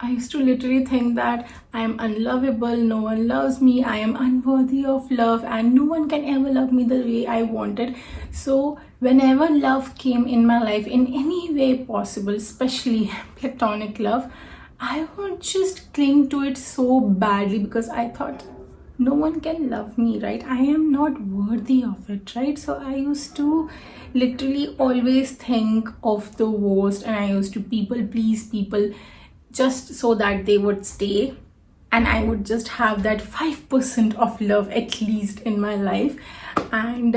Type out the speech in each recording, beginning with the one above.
I used to literally think that I am unlovable, no one loves me, I am unworthy of love, and no one can ever love me the way I wanted. So, whenever love came in my life in any way possible, especially platonic love, I would just cling to it so badly because I thought no one can love me, right? I am not worthy of it, right? So, I used to literally always think of the worst, and I used to people please people just so that they would stay, and I would just have that 5% of love at least in my life. And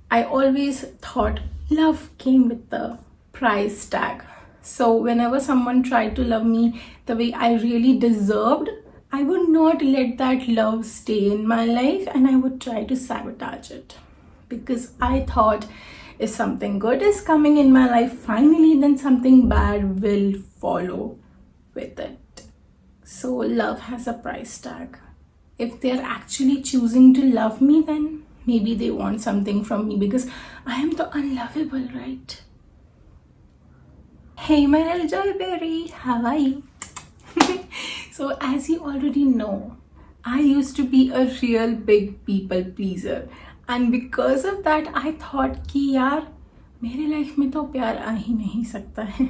I always thought love came with the price tag. So whenever someone tried to love me the way I really deserved, I would not let that love stay in my life, and I would try to sabotage it because I thought if something good is coming in my life finally, then something bad will follow with it. So, love has a price tag. If they're actually choosing to love me, then maybe they want something from me because I am the unlovable, right? Hey, my little joyberry, how are you? So, as you already know, I used to be a real big people pleaser, and because of that, I thought कि यार मेरे life में तो प्यार आ ही नहीं सकता है,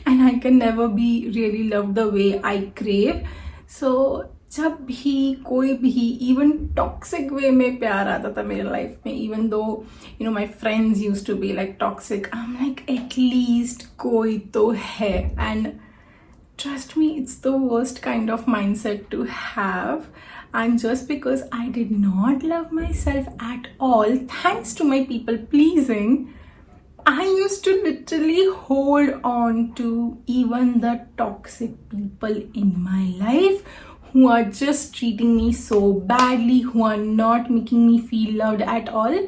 and I can never be really love the way I crave. So जब भी कोई भी इवन टॉक्सिक वे में प्यार आता था मेरे लाइफ में, even though you know my friends use to be like toxic, I am like at least कोई तो है. And trust me, it's the worst kind of mindset to have. And just because I did not love myself at all, thanks to my people pleasing, I used to literally hold on to even the toxic people in my life who are just treating me so badly, who are not making me feel loved at all.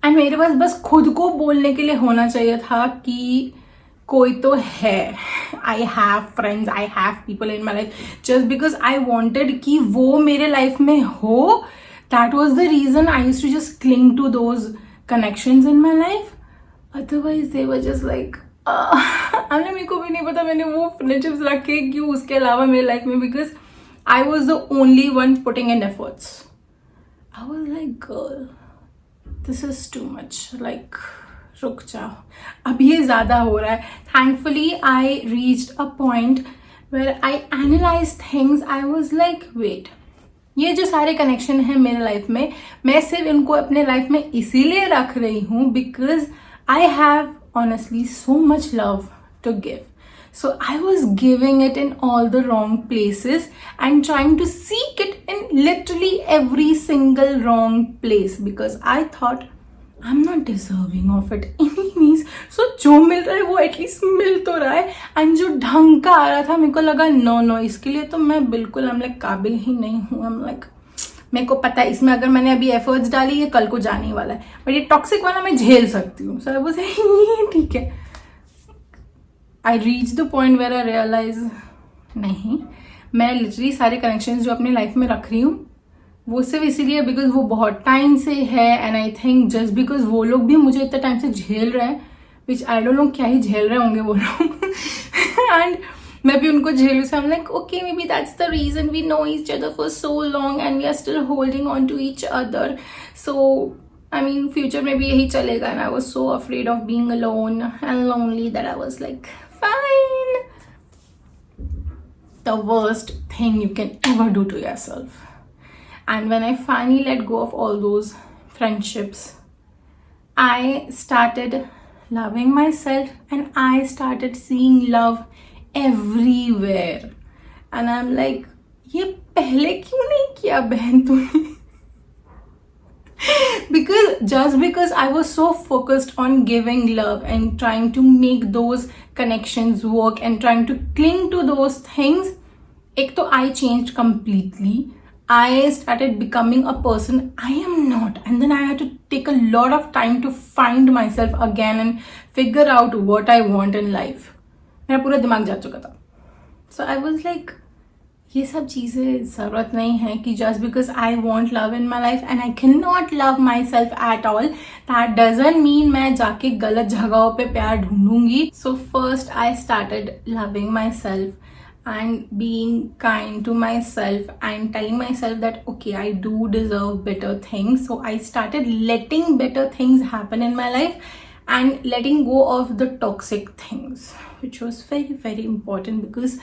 And मेरे पास बस खुद को बोलने के लिए होना चाहिए था कि कोई तो है. I have friends, I have people in my life, just because I wanted कि वो मेरे लाइफ में हो. That was the reason I used to just cling to those connections in my life. Otherwise they were just like मेरे को भी नहीं पता मैंने वो फ्रेंडशिप्स रखे क्यों उसके अलावा मेरे लाइफ में, because I was the only one putting in efforts. I was like girl, this is too much, like रुक जाओ, अब ये ज़्यादा हो रहा है. Thankfully I reached a point where I analyse things. I was like wait, ये जो सारे कनेक्शन है मेरे लाइफ में, मैं सिर्फ इनको अपने लाइफ में इसीलिए रख रही हूँ because I have honestly so much love to give. So I was giving it in all the wrong places and trying to seek it in literally every single wrong place because I thought I'm not deserving of it anyways. So जो मिल रहा है वो at least मिल तो रहा है, and जो ढंग का आ रहा था मेरे को लगा नो इसके लिए तो मैं बिल्कुल काबिल ही नहीं हूँ. मेरे को पता है इसमें अगर मैंने अभी एफर्ट्स डाली ये कल को जाने वाला है, बट ये टॉक्सिक वाला मैं झेल सकती हूँ. सर वो ठीक है. I reach the point where I realise नहीं, मैं लिटरली सारे कनेक्शंस जो अपने लाइफ में रख रही हूँ वो सिर्फ इसीलिए बिकॉज वो बहुत टाइम से है, and I think just because वो लोग भी मुझे इतने टाइम से झेल रहे हैं, विच आई डोंट नो क्या ही झेल रहे होंगे वो लोग एंड मैं भी उनको झेलूँ. So I am like okay, maybe that's the reason we know each other for so long and we are still holding on to each other. So I mean, future में भी यही चलेगा. And I was so afraid of being alone and lonely that I was like, fine. The worst thing you can ever do to yourself. And when I finally let go of all those friendships, I started loving myself and I started seeing love everywhere. And I'm like, ये पहले क्यों नहीं किया बहन तूने? because I was so focused on giving love and trying to make those connections work and trying to cling to those things, ek to I changed completely. I started becoming a person I am not, and then I had to take a lot of time to find myself again and figure out what I want in life. मेरा पूरा दिमाग जा चुका था. So I was like, ये सब चीज़ें ज़रूरत नहीं है कि just because I want love in my life and I can not love myself at all, that doesn't mean मैं जाके गलत जगहों पे प्यार ढूंढूंगी. So first I started loving myself and being kind to myself and telling myself that okay, I do deserve better things. So I started letting better things happen in my life and letting go of the toxic things, which was very very important because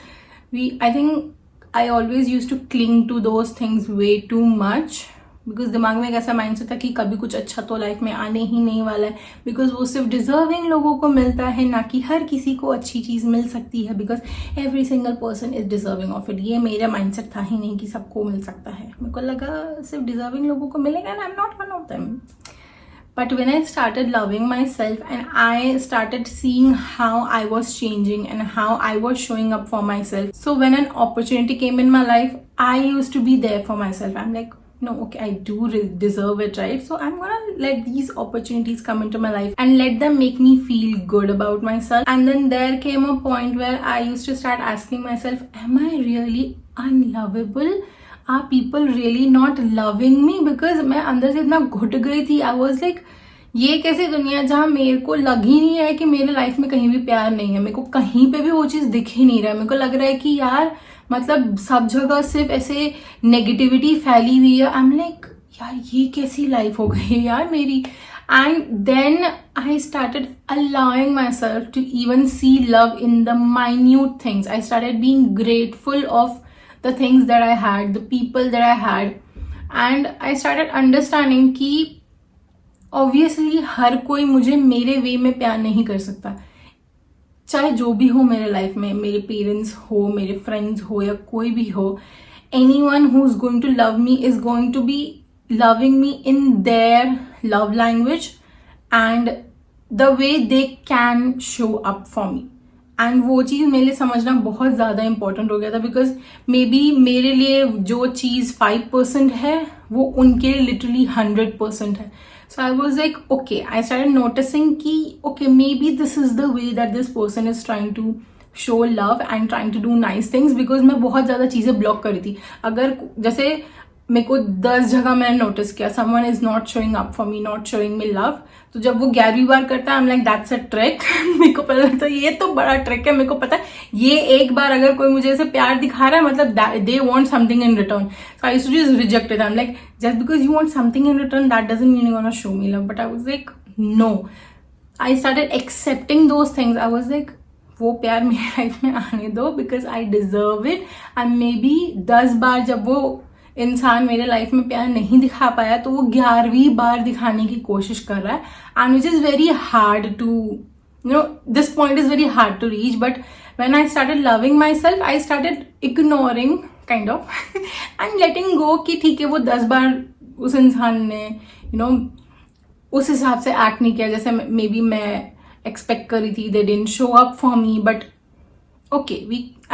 I think I always used to cling to those things way too much, because दिमाग में एक ऐसा mindset था कि कभी कुछ अच्छा तो लाइफ में आने ही नहीं वाला है, बिकॉज वो सिर्फ डिजर्विंग लोगों को मिलता है, ना कि हर किसी को अच्छी चीज़ मिल सकती है, because every single person is deserving of it. ये मेरा माइंडसेट था ही नहीं कि सबको मिल सकता है. मेरे को लगा सिर्फ डिजर्विंग लोगों को मिलेगा and I am not one of them. But when I started loving myself and I started seeing how I was changing and how I was showing up for myself, so when an opportunity came in my life, I used to be there for myself. I'm like, no, okay, I do deserve it, right? So I'm gonna let these opportunities come into my life and let them make me feel good about myself. And then there came a point where I used to start asking myself, am I really unlovable? Are people really not loving me? Because मैं अंदर से इतना घुट गई थी. I was like, ये कैसी दुनिया है जहाँ मेरे को लग ही नहीं रहा है कि मेरे लाइफ में कहीं भी प्यार नहीं है, मेरे को कहीं पे भी वो चीज़ दिख ही नहीं रहा है. मेरे को लग रहा है कि यार मतलब सब जगह सिर्फ ऐसे नेगेटिविटी फैली हुई है. आई एम लाइक यार ये कैसी लाइफ हो गई है यार मेरी. And then I started allowing myself to even see love in the minute things. I started being grateful of the things that I had, the people that I had, and I started understanding कि obviously हर कोई मुझे मेरे वे में प्यार नहीं कर सकता, चाहे जो भी हो मेरे लाइफ में, मेरे पेरेंट्स हो, मेरे फ्रेंड्स हो या कोई भी हो. anyone who's going to love me is going to be loving me in their love language and the way they can show up for me. And वो चीज़ मेरे लिए समझना बहुत ज़्यादा इंपॉर्टेंट हो गया था, बिकॉज मे बी मेरे लिए जो चीज़ 5% है वो उनके लिए लिटरली 100% है. So I was like okay, I started noticing कि okay maybe this is the way that this person is trying to show love and trying to do nice things. Because मैं बहुत ज़्यादा चीज़ें block करी थी. अगर जैसे मेरे को 10 जगह मैंने नोटिस किया someone is not showing up for me, not showing me love, तो जब वो 11वीं बार करता है आई am like that's a trick. मेरे को पता लगता है ये तो बड़ा ट्रिक है. मेरे को पता है ये एक बार अगर कोई मुझे ऐसे प्यार दिखा रहा है मतलब they want something in return. So I used to just reject it. I am like just because you want something in return that doesn't mean you want to show me love. But I was like no, I started accepting those things. I was like वो प्यार मेरी life में आने दो because I deserve it. And maybe 10 बार जब वो इंसान मेरे लाइफ में प्यार नहीं दिखा पाया तो वो 11वीं बार दिखाने की कोशिश कर रहा है. And which is very hard to you know, this point is very hard to reach. But when I started loving myself I started ignoring kind of and letting go कि ठीक है वो 10 बार उस इंसान ने यू नो उस हिसाब से एक्ट नहीं किया जैसे मे बी मैं एक्सपेक्ट करी थी. They didn't show up for me but okay,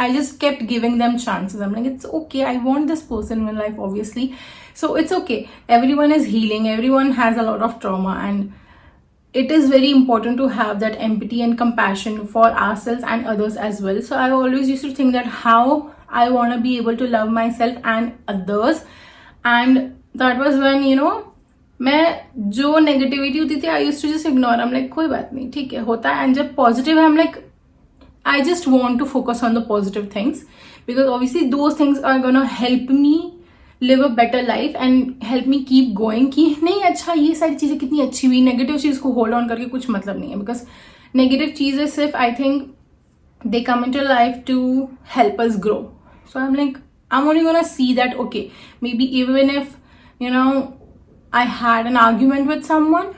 I just kept giving them chances. I'm like, it's okay, I want this person in my life obviously, so it's okay. Everyone is healing, everyone has a lot of trauma, and it is very important to have that empathy and compassion for ourselves and others as well. So I always used to think that how I want to be able to love myself and others, and that was when you know मैं जो negativity होती थी I used to just ignore. I'm like कोई बात नहीं, ठीक है होता है. एंड जब पॉजिटिव है I'm like I just want to focus on the positive things because obviously those things are gonna help me live a better life and help me keep going कि नहीं अच्छा ये सारी चीज़ें कितनी अच्छी हुई. नेगेटिव चीज़ को होल्ड ऑन करके कुछ मतलब नहीं है बिकॉज नेगेटिव चीज़ें सिर्फ I think they come into life to help us grow. So I am like I am only gonna see that okay maybe even if you know I had an argument with someone,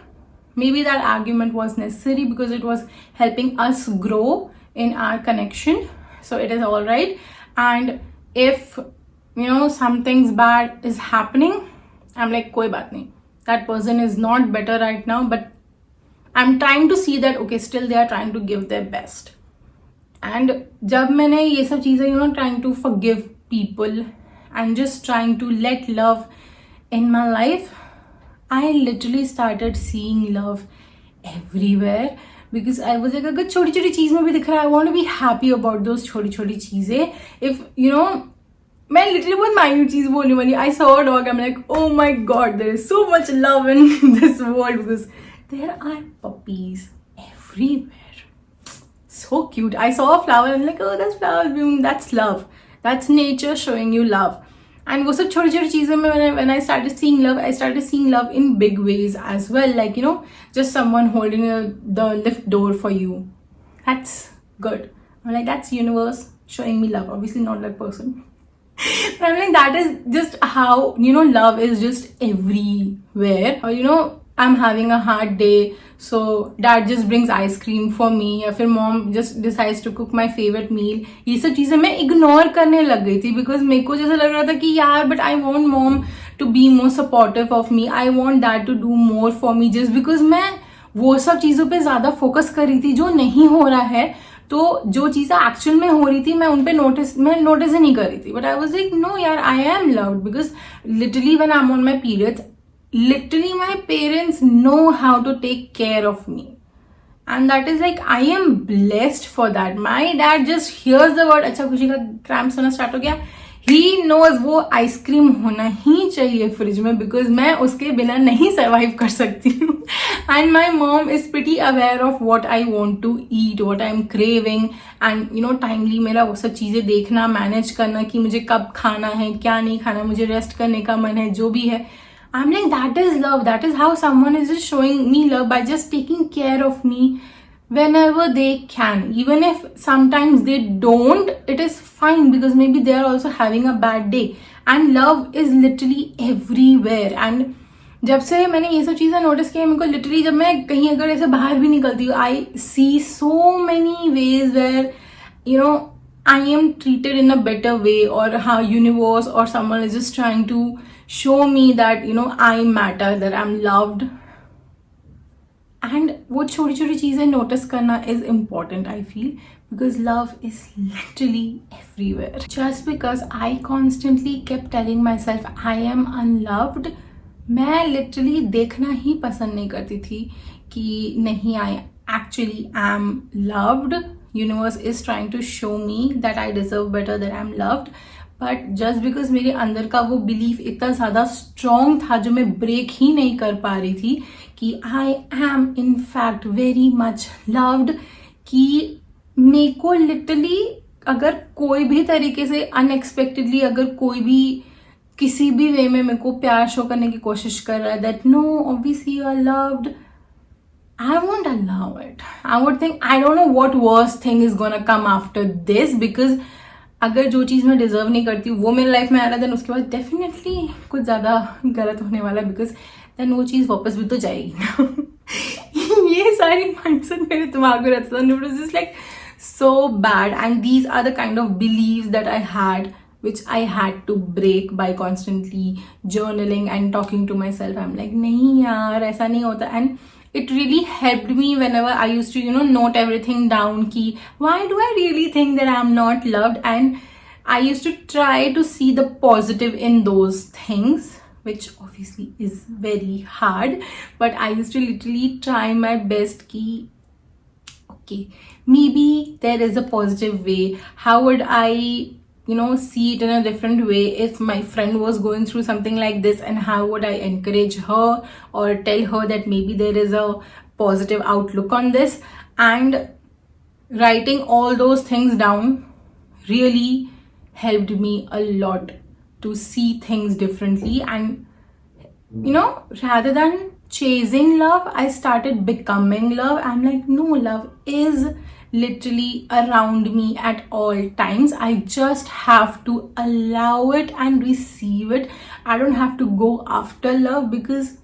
maybe that argument was necessary because it was helping us grow in our connection, so it is all right. And if you know something's bad is happening I'm like koi baat nahi, that person is not better right now but I'm trying to see that okay still they are trying to give their best. And jab maine ye sab cheezein you know trying to forgive people and just trying to let love in my life, I literally started seeing love everywhere because I was like अगर छोटी छोटी चीज़ में भी दिख रहा है I want to be happy about those छोटी छोटी चीज़ें. If you know मैं literally बहुत minute चीज़ बोलने वाली. I saw a dog, I'm like oh my god there is so much love in this world because there are puppies everywhere. So so cute. I saw a flower and like, oh, that's flower bloom. That's love. That's nature showing you love. And वो सब छोटी छोटी चीज़ों में when I started seeing love, I started seeing love in big ways as well. Like, you know, just someone holding the lift door for you. That's good. I'm like, that's universe showing me love. Obviously not that person. But I'm like, that is just how, you know, love is just everywhere. Or, you know, I'm having a hard day, so dad just brings ice cream for me, या फिर mom just decides to cook my favorite meal. ये सब चीज़ें मैं ignore करने लग गई थी because मेरे को जैसा लग रहा था कि यार, but I want mom to be more supportive of me. I want dad to do more for me just because मैं वो सब चीज़ों पे ज़्यादा फोकस कर रही थी जो नहीं हो रहा है. तो जो चीज़ें एक्चुअल में हो रही थी मैं उन पे नोटिस ही नहीं कर रही थी. But I was like, no यार, I am loved because literally when I am on my periods, literally my parents know how to take care of me, and that is like, I am blessed for that. My dad just hears the word अच्छा खुशी का cramps होना start हो गया, he knows वो ice cream होना ही चाहिए fridge में बिकॉज मैं उसके बिना नहीं सर्वाइव कर सकती हूँ. And my mom is pretty aware of what I want to eat, what I am craving, and you know timely मेरा वो सब चीज़ें देखना, मैनेज करना कि मुझे कब खाना है, क्या नहीं खाना, मुझे रेस्ट करने का मन है, जो भी है. I'm like, that is love. That is how someone is just showing me love, by just taking care of me whenever they can. Even if sometimes they don't, it is fine because maybe they are also having a bad day. And love is literally everywhere. And जब से मैंने ये सब चीज़ें notice की, मेरे को literally जब मैं कहीं अगर ऐसे बाहर भी निकलती हूँ, I see so many ways where, you know, I am treated in a better way, or how universe or someone is just trying to show me that, you know, I matter, that I'm loved. And वो छोटी छोटी चीज़ें notice करना is important, I feel, because love is literally everywhere. Just because I constantly kept telling myself I am unloved, मैं literally देखना ही पसंद नहीं करती थी कि नहीं, I actually am loved. Universe is trying to show me that I deserve better, that I'm loved. But just because मेरे अंदर का वो बिलीफ इतना ज़्यादा स्ट्रॉन्ग था जो मैं ब्रेक ही नहीं कर पा रही थी कि I am in fact very much loved, कि मेरे को लिटरली अगर कोई भी तरीके से अनएक्सपेक्टेडली अगर कोई भी किसी भी वे में मेरे को प्यार शो करने की कोशिश कर रहा है, that no obviously you are loved, I won't allow it. I would think, I don't know what worst thing is gonna come after this, because अगर जो चीज़ मैं डिजर्व नहीं करती वो मेरे लाइफ में आ रहा है, देन उसके बाद डेफिनेटली कुछ ज़्यादा गलत होने वाला है, बिकॉज देन वो चीज़ वापस भी तो जाएगी ना. ये सारी माइंडसेट मेरे दिमाग में रहता था. It was just like so bad, and these are the kind of beliefs that I had, which I had to break by constantly journaling and talking to myself. I'm like, नहीं यार, ऐसा नहीं होता. And it really helped me whenever I used to, you know, note everything down ki why do I really think that I'm not loved, and I used to try to see the positive in those things, which obviously is very hard, but I used to literally try my best ki okay, maybe there is a positive way. How would I, you know, see it in a different way if my friend was going through something like this, and how would I encourage her or tell her that maybe there is a positive outlook on this. And writing all those things down really helped me a lot to see things differently. And you know, rather than chasing love, I started becoming love. I'm like, no, love is literally around me at all times. I just have to allow it and receive it. I don't have to go after love, because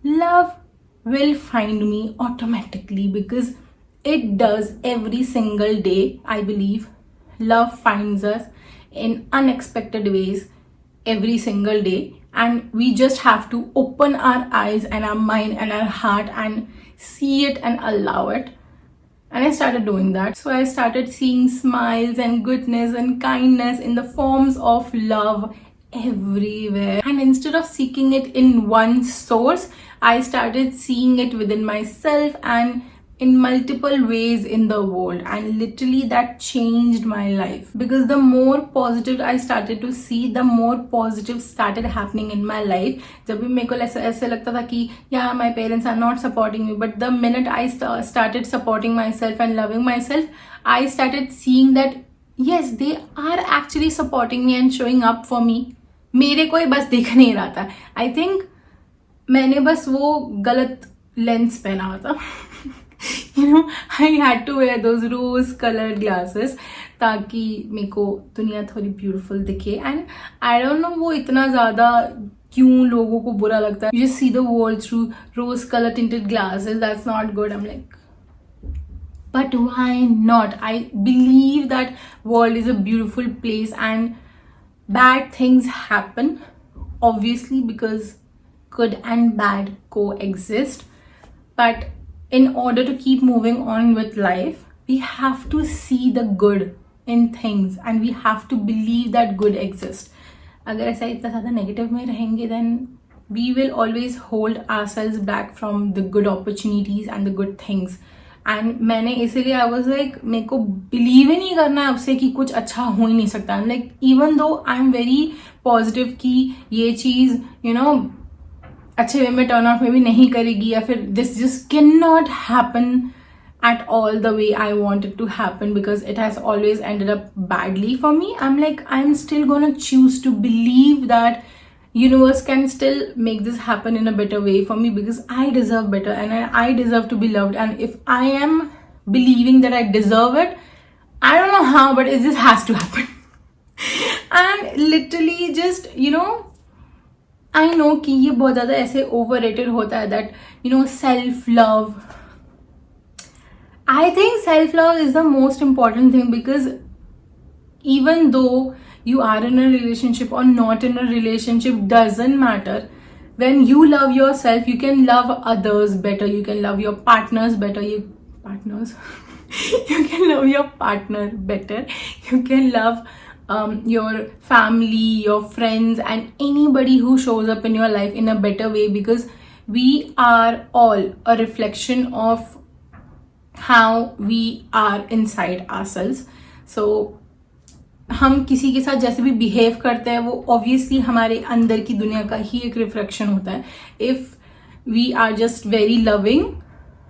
love will find me automatically, because it does every single day. I believe love finds us in unexpected ways every single day, and we just have to open our eyes and our mind and our heart and see it and allow it. And I started doing that. So I started seeing smiles and goodness and kindness in the forms of love everywhere. And instead of seeking it in one source, I started seeing it within myself and in multiple ways in the world, and literally that changed my life, because the more positive I started to see, the more positive started happening in my life. जब भी मेरे को ऐसे लगता था कि yeah, my parents are not supporting me, but the minute I started supporting myself and loving myself, I started seeing that yes, they are actually supporting me and showing up for me. मेरे को ही बस दिख नहीं रहा था. I think मैंने बस वो गलत लेंस पहना हुआ था. I had to wear those rose colored glasses ताकि मेरे को दुनिया थोड़ी ब्यूटीफुल दिखे. एंड आई डोंट नो वो इतना ज़्यादा क्यों लोगों को बुरा लगता है. You just see the world through rose color tinted glasses. That's not good. I'm like, but why not? I believe that world is a beautiful place and bad things happen, obviously, because good and bad coexist. But in order to keep moving on with life, we have to see the good in things and we have to believe that good exists. अगर ऐसा इतना ज़्यादा negative में रहेंगे, then we will always hold ourselves back from the good opportunities and the good things. And मैंने इसीलिए I was like, मेरे को बिलीव ही नहीं करना है उससे कि कुछ अच्छा हो ही नहीं सकता. Like even though I'm very positive कि ये चीज़ अच्छे वे में टर्न आउट में भी नहीं करेगी, या फिर this just can not happen at all the way I want it to happen, because it has always ended up badly for me. I am like, I am still gonna choose to believe that universe can still make this happen in a better way for me, because I deserve better and I deserve to be loved. And if I am believing that I deserve it, I don't know how, but it just has to happen. And literally just I know कि ये बहुत ज़्यादा ऐसे overrated होता है that self love. I think self love is the most important thing, because even though you are in a relationship or not in a relationship, doesn't matter. When you love yourself, you can love others better, you can love your partners better, you can love your partner better, you can love your family, your friends, and anybody who shows up in your life in a better way, because we are all a reflection of how we are inside ourselves. So हम किसी के साथ जैसे भी behave करते हैं वो obviously हमारे अंदर की दुनिया का ही एक रिफ्लेक्शन होता है. If we are just very loving,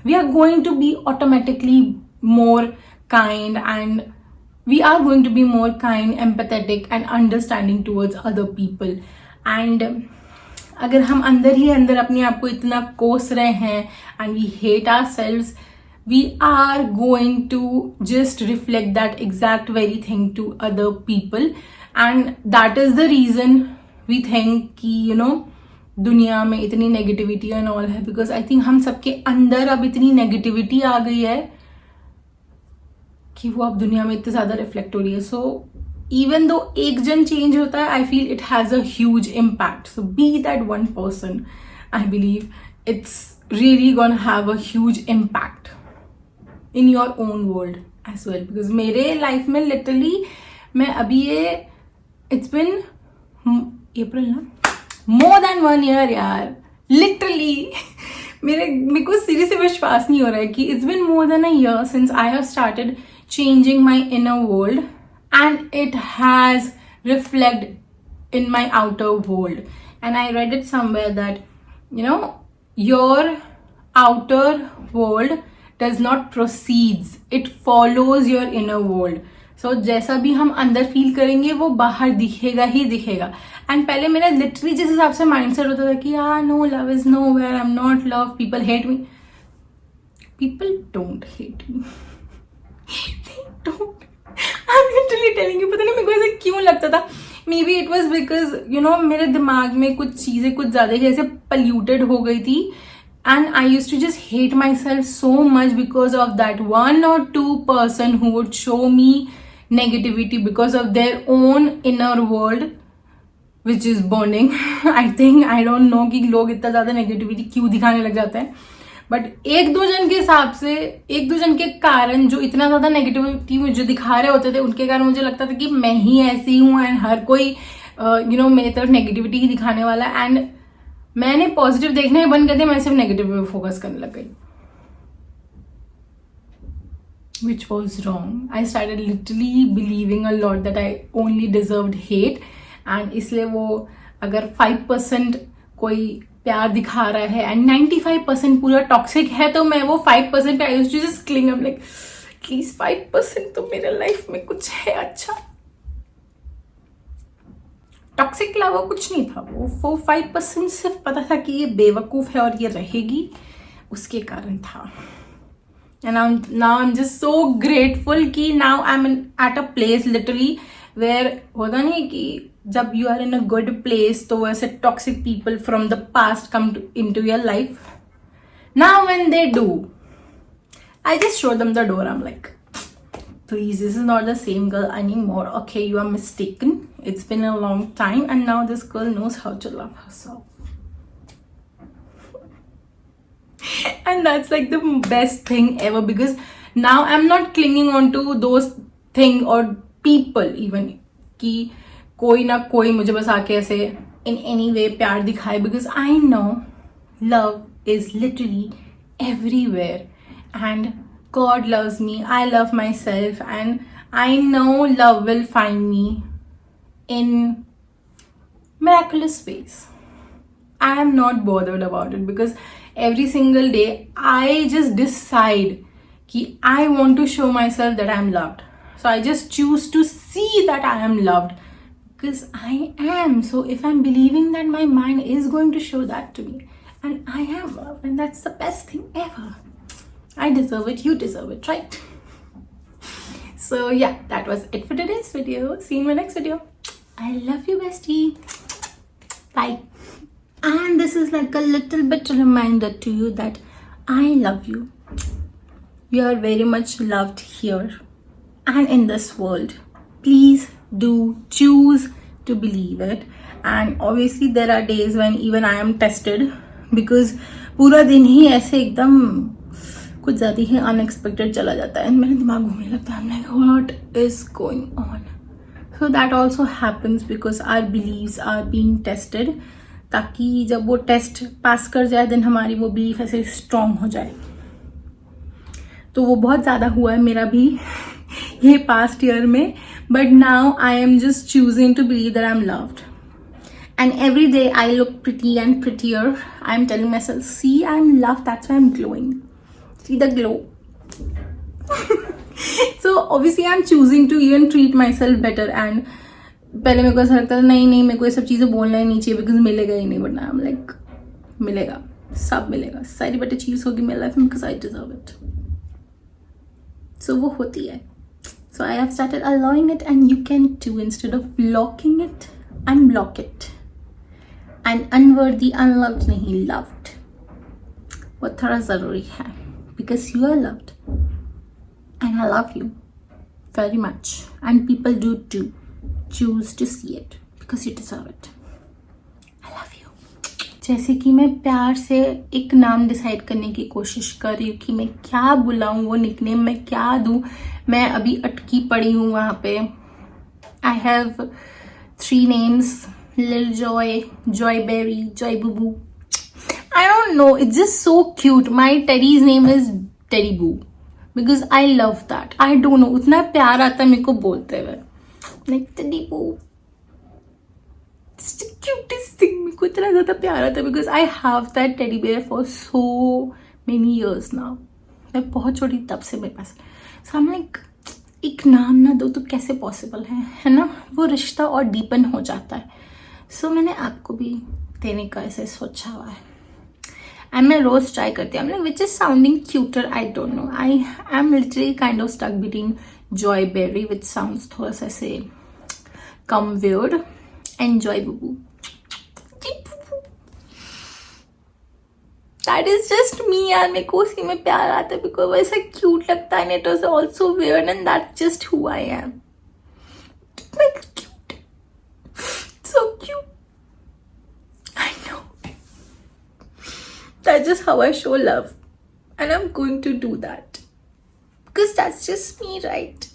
we are going to be automatically more kind, and we are going to be more kind, empathetic and understanding towards other people. And अगर हम अंदर ही अंदर अपने आप को इतना कोस रहे हैं and we hate ourselves, we are going to just reflect that exact very thing to other people. And that is the reason we think कि दुनिया में इतनी नेगेटिविटी एंड ऑल है, बिकॉज आई थिंक हम सबके अंदर अब इतनी नेगेटिविटी आ गई है कि वो अब दुनिया में इतनी ज़्यादा रिफ्लेक्ट हो रही है. सो इवन दो एक जन चेंज होता है, I feel it has a huge impact. So be that one person. I believe it's really gonna have a huge impact in your own world as well, because मेरे life में literally मैं अभी it's been April ना, more than 1 year यार, literally मेरे को seriously विश्वास नहीं हो रहा है कि it's been more than a year since I have started changing my inner world, and it has reflected in my outer world. And I read it somewhere that your outer world does not proceeds, it follows your inner world. So जैसा भी हम अंदर feel करेंगे वो बाहर दिखेगा ही दिखेगा. And पहले मेरा लिटरली जिस हिसाब से माइंडसेट होता था कि no love is nowhere, I am not love, people hate me. People don't hate me, don't. I am literally telling you. पता नहीं मेरे को ऐसे क्यों लगता था. Maybe it was because मेरे दिमाग में कुछ चीज़ें कुछ ज़्यादा ही ऐसे पल्यूटेड हो गई थी. And I used to just hate myself so much because of that 1 or 2 person who would show me negativity because of their own inner world, which is burning. I think, I don't know कि लोग इतना ज़्यादा negativity क्यों दिखाने लग जाते हैं. But एक दो जन के हिसाब से, एक दो जन के कारण जो इतना ज़्यादा नेगेटिविटी जो दिखा रहे होते थे, उनके कारण मुझे लगता था कि मैं ही ऐसी हूँ एंड हर कोई मेरी तरफ नेगेटिविटी ही दिखाने वाला. एंड मैंने पॉजिटिव देखना ही बंद कर दिया, मैं सिर्फ नेगेटिव पे फोकस करने लग गई. which was wrong. I started literally believing a lot that I only deserved hate, and इसलिए वो अगर 5% कोई प्यार दिखा रहा है and 95% पूरा टॉक्सिक है, तो मैं वो 5% I used to just cling. I'm like, please 5% तो मेरे लाइफ में कुछ है अच्छा. टॉक्सिक के अलावा कुछ नहीं था. वो 5% सिर्फ पता था कि ये बेवकूफ है और ये रहेगी, उसके कारण था. And now I'm just so grateful कि now I'm at a place literally where होता नहीं कि जब you are in a good place तो वैसे toxic people from the past come into your life. Now when they do, I just show them the door. I'm like, please, this is not the same girl anymore. Okay, you are mistaken. It's been a long time and now this girl knows how to love herself. And that's like the best thing ever, because now I'm not clinging on to those things or people even कि कोई ना कोई मुझे बस आके ऐसे in any way प्यार दिखाए, because I know love is literally everywhere and God loves me, I love myself, and I know love will find me in miraculous ways. I am not bothered about it because every single day I just decide कि I want to show myself that I am loved. So I just choose to see that I am loved because I am. So if I'm believing that, my mind is going to show that to me, and I am loved, and that's the best thing ever. I deserve it, you deserve it, right? So yeah, that was it for today's video. See you in my next video. I love you, bestie. Bye. And this is like a little bit reminder to you that I love you. You are very much loved here and in this world. Please do choose to believe it. And obviously there are days when even I am tested, because पूरा दिन ही ऐसे एकदम कुछ ज़्यादा ही unexpected चला जाता है, मेरा दिमाग घूमने लगता है. I'm like, what is going on? So that also happens because our beliefs are being tested, ताकि जब वो टेस्ट पास कर जाए देन हमारी वो बिलीफ ऐसे स्ट्रॉन्ग हो जाए. तो वो बहुत ज़्यादा हुआ है मेरा भी ये पास्ट ईयर में, but now I am just choosing to believe that I am loved. And every day I look pretty and prettier. I'm telling myself, see, I'm loved, that's why I'm glowing. See the glow. So obviously I'm choosing to even treat myself better. And पहले मेरे को ऐसा लगता था नहीं मेरे को ये सब चीज़ें बोलना ही नहीं चाहिए बिकॉज मिलेगा ही नहीं, बट आई एम लाइक मिलेगा, सब मिलेगा, सारी बेटर चीज़ होगी मेरी लाइफ में because I deserve it. So वो होती है. So I have started allowing it and you can too. Instead of blocking it, unblock it. And unworthy unloved नहीं, लव्ड, वो थोड़ा ज़रूरी है because you are loved and I love you very much, and people do too. Choose to see it because you deserve it. I love you. जैसे कि मैं प्यार से एक नाम डिसाइड करने की कोशिश कर रही हूँ कि मैं क्या बुलाऊँ, वो निकनेम मैं क्या दूँ. मैं अभी अटकी पड़ी हूँ वहाँ पे. I have 3 names: Lil Joy, Joy Berry, Joy Boo Boo. I don't know, it's just so cute. My teddy's name is Teddy Boo. Because I love that. I don't know, उतना प्यार आता है मेरे को बोलते हुए. Like Teddy Boo. It's the cutest thing. मेरे को इतना ज़्यादा प्यार आता है because I have that teddy bear for so many years now. मैं बहुत छोटी तब से मेरे पास. So I'm like, एक नाम ना दो तो कैसे पॉसिबल है ना? वो रिश्ता और डीपन हो जाता है. So मैंने आपको भी देने का ऐसे सोचा हुआ है. And मैं रोज ट्राई करती हूँ. Which is sounding cuter, I don't know. I am literally kind of stuck between Joy Berry, which sounds थोड़ा सा ऐसे कम weird, and Joy Boo Boo. That is just me यार. मेरे को उसी में प्यार आता है because वो ऐसा cute लगता है and it was also weird and that's just who I am. Like cute. So cute. I know. That's just how I show love. And I'm going to do that. Because that's just me, right?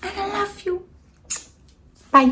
And I love you. Bye.